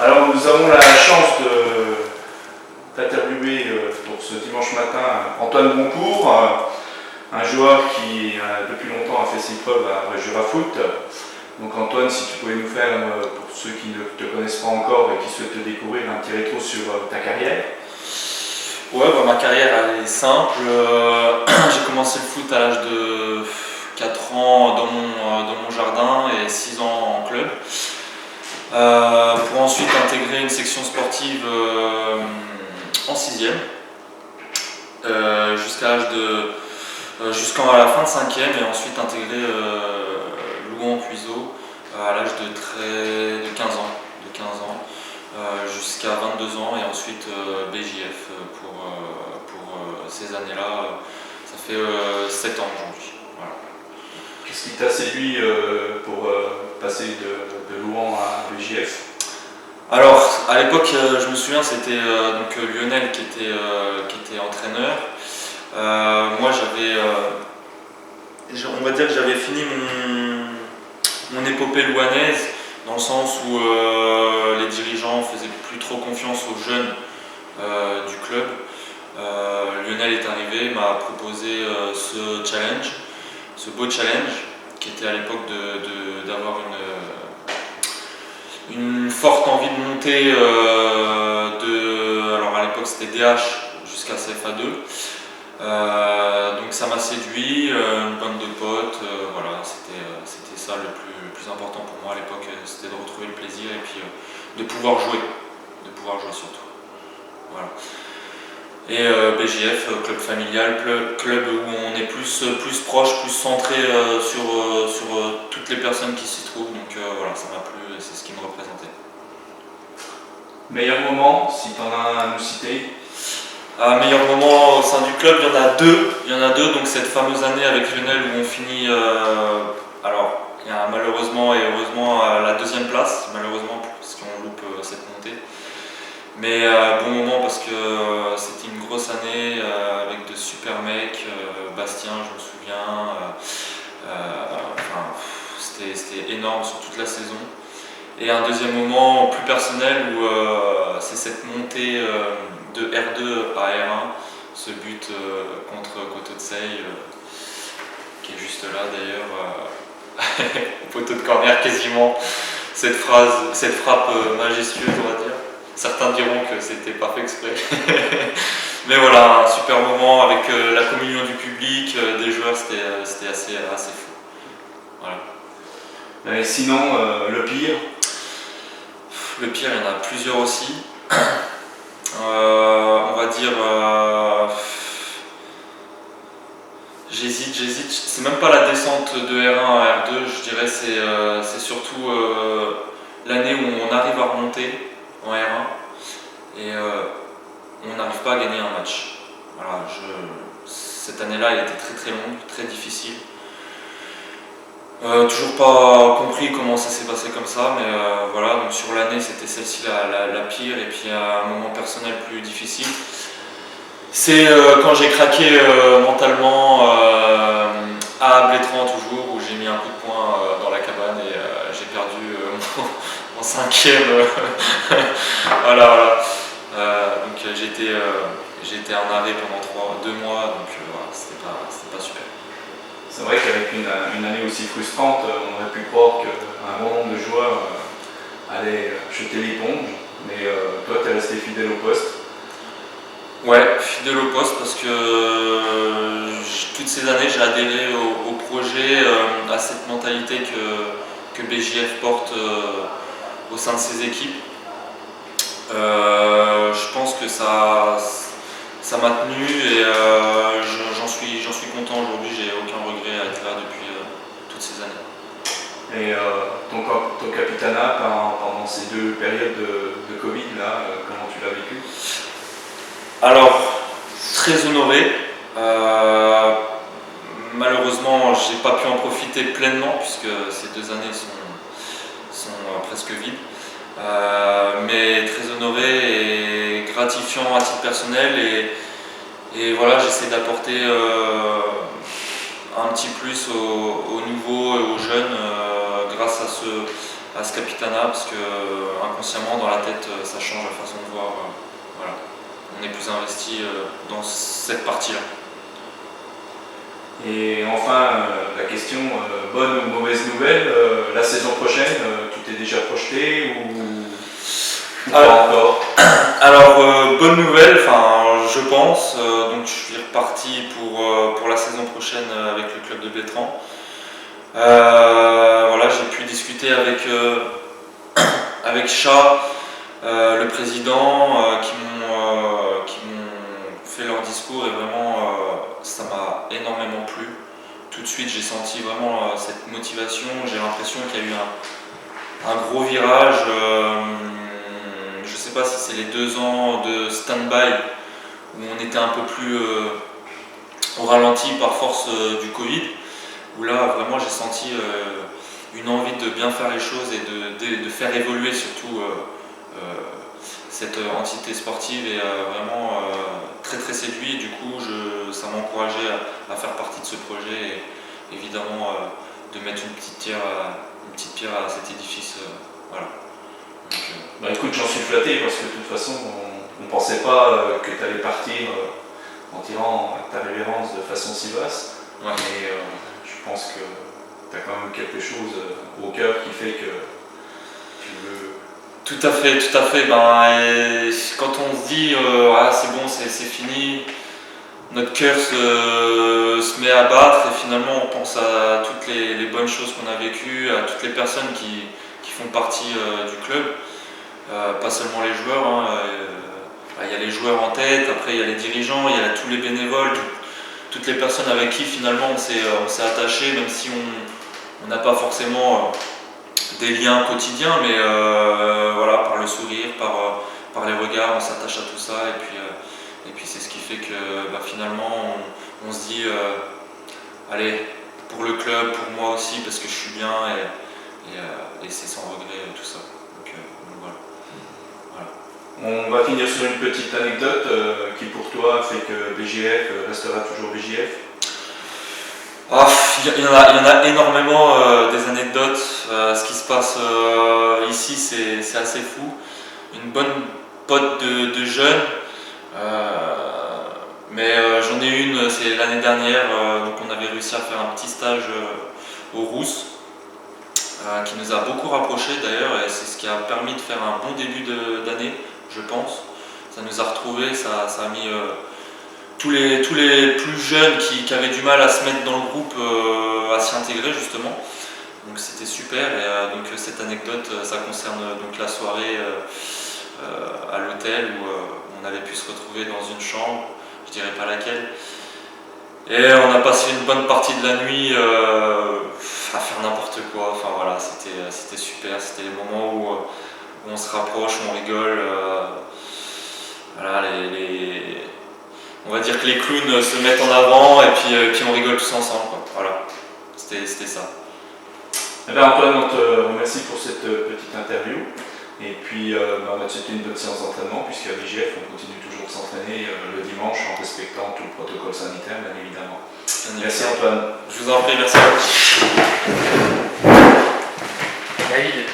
Alors nous avons la chance d'interviewer pour ce dimanche matin Antoine Boncourt, un joueur qui depuis longtemps a fait ses preuves à Jurafoot. Donc Antoine, si tu pouvais nous faire, pour ceux qui ne te connaissent pas encore et qui souhaitent te découvrir, un petit rétro sur ta carrière. Ouais, ma carrière elle est simple. J'ai commencé le foot à l'âge de 4 ans dans mon jardin et 6 ans en club. Pour ensuite intégrer une section sportive en 6e jusqu'à la fin de 5e et ensuite intégrer Louan-Puiseaux à l'âge de 15 ans. Jusqu'à 22 ans et ensuite BJF pour ces années-là. Ça fait 7 ans aujourd'hui. Voilà. Qu'est-ce qui t'a séduit pour passer de Louan à BJF? Alors à l'époque, je me souviens, c'était donc Lionel qui était entraîneur. Moi on va dire que j'avais fini mon épopée louanaise, dans le sens où les dirigeants faisaient plus trop confiance aux jeunes du club. Lionel est arrivé, m'a proposé ce beau challenge, qui était à l'époque d'avoir une forte envie de monter alors à l'époque c'était DH jusqu'à CFA2. Donc ça m'a séduit, une bande de potes, voilà, c'était ça le plus important pour moi à l'époque, c'était de retrouver le plaisir et puis de pouvoir jouer surtout. Voilà. Et BJF, club familial, club où on est plus proche, plus centré sur toutes les personnes qui s'y trouvent, donc voilà, ça m'a plu et c'est ce qui me représentait. Meilleur moment, si tu en as un à nous citer? Meilleur moment au sein du club, il y en a deux, donc cette fameuse année avec Lionel où on finit, alors il y a malheureusement et heureusement la 2e place, malheureusement parce qu'on loupe cette montée. Mais bon moment parce que c'était une grosse année avec de super mecs, Bastien je me souviens, c'était énorme sur toute la saison. Et un deuxième moment plus personnel où c'est cette montée de R2 à R1, ce but contre Coteau de Seille, qui est juste là d'ailleurs, au poteau de corner quasiment, cette frappe majestueuse on va dire. Certains diront que c'était pas fait exprès. Mais voilà, un super moment avec la communion du public, des joueurs, c'était assez fou. Voilà. Et sinon, le pire? Le pire, il y en a plusieurs aussi. On va dire... J'hésite. C'est même pas la descente de R1 à R2, je dirais c'est surtout l'année où on arrive à remonter en R1 et on n'arrive pas à gagner un match. Voilà, cette année-là, elle était très très longue, très difficile. Toujours pas compris comment ça s'est passé comme ça, mais voilà, donc sur l'année c'était celle-ci la pire, et puis un moment personnel plus difficile. C'est quand j'ai craqué mentalement à Blétran toujours, où j'ai mis un coup de poing dans la cabane et j'ai perdu en 5e. voilà. Donc j'ai été en arrêt pendant 2 mois, donc voilà, c'était pas super. C'est vrai qu'avec une année aussi frustrante, on aurait pu croire qu'un bon nombre de joueurs allaient jeter l'éponge, mais toi tu es resté fidèle au poste. Ouais, fidèle au poste parce que toutes ces années j'ai adhéré au projet, à cette mentalité que BJF porte au sein de ses équipes. Je pense que ça m'a tenu et j'en suis content aujourd'hui, j'ai aucun regret à être là depuis toutes ces années. Et ton capitanat pendant ces 2 périodes de Covid, là, comment tu l'as vécu? Alors, très honoré. Malheureusement, j'ai pas pu en profiter pleinement puisque ces 2 années sont presque vides. Mais très honoré et gratifiant à titre personnel et voilà, j'essaie d'apporter un petit plus aux nouveaux et aux jeunes grâce à ce capitanat parce que inconsciemment dans la tête ça change la façon de voir. Voilà. On est plus investi dans cette partie-là. Et enfin, la question, bonne ou mauvaise nouvelle, la saison prochaine, tout est déjà projeté ou pas encore? Alors, bonne nouvelle, je pense, donc je suis reparti pour la saison prochaine avec le club de Bétran. Voilà, j'ai pu discuter avec Chat, le président, qui m'ont fait leur discours et vraiment ça m'a énormément plu. Tout de suite j'ai senti vraiment cette motivation, j'ai l'impression qu'il y a eu un gros virage. Je ne sais pas si c'est les 2 ans de stand-by où on était un peu plus au ralenti par force du Covid, où là vraiment j'ai senti une envie de bien faire les choses et de faire évoluer surtout cette entité sportive et vraiment très très séduit. Du coup ça m'a encouragé à faire partie de ce projet et évidemment de mettre une petite pierre à cet édifice. Voilà. Donc, bah écoute, j'en suis flatté parce que de toute façon on ne pensait pas que tu allais partir en tirant ta révérence de façon si vaste. Ouais. Mais je pense que tu as quand même quelque chose au cœur qui fait que tu veux. Tout à fait. Et quand on se dit c'est bon, c'est fini, notre cœur se met à battre et finalement on pense à toutes les bonnes choses qu'on a vécues, à toutes les personnes qui font partie du club, pas seulement les joueurs. Il y a les joueurs en tête, après il y a les dirigeants, il y a tous les bénévoles, toutes les personnes avec qui finalement on s'est attaché, même si on n'a pas forcément des liens quotidiens, mais voilà, par le sourire, par les regards, on s'attache à tout ça et puis c'est ce qui fait que finalement on se dit allez, pour le club, pour moi aussi, parce que je suis bien et c'est sans regret tout ça. Donc voilà. On va finir sur une petite anecdote qui pour toi fait que BJF restera toujours BJF. Il y en a énormément des anecdotes. Ce qui se passe ici, c'est assez fou. Une bonne pote de jeunes, mais j'en ai une, c'est l'année dernière, donc on avait réussi à faire un petit stage aux Rousses, qui nous a beaucoup rapprochés d'ailleurs, et c'est ce qui a permis de faire un bon début d'année, je pense. Ça nous a retrouvés, ça a mis tous les plus jeunes qui avaient du mal à se mettre dans le groupe à s'y intégrer justement. Donc c'était super et donc cette anecdote ça concerne donc la soirée à l'hôtel où on avait pu se retrouver dans une chambre, je dirais pas laquelle. Et on a passé une bonne partie de la nuit à faire n'importe quoi, enfin voilà, c'était super, c'était les moments où on se rapproche, on rigole. Voilà, on va dire que les clowns se mettent en avant et puis on rigole tous ensemble, quoi. Voilà, c'était ça. Eh bien Antoine, on te remercie pour cette petite interview. Et puis on va te souhaiter une bonne séance d'entraînement puisqu'à BGF on continue toujours de s'entraîner le dimanche en respectant tout le protocole sanitaire bien évidemment. Merci Antoine. Je vous en prie, merci. David.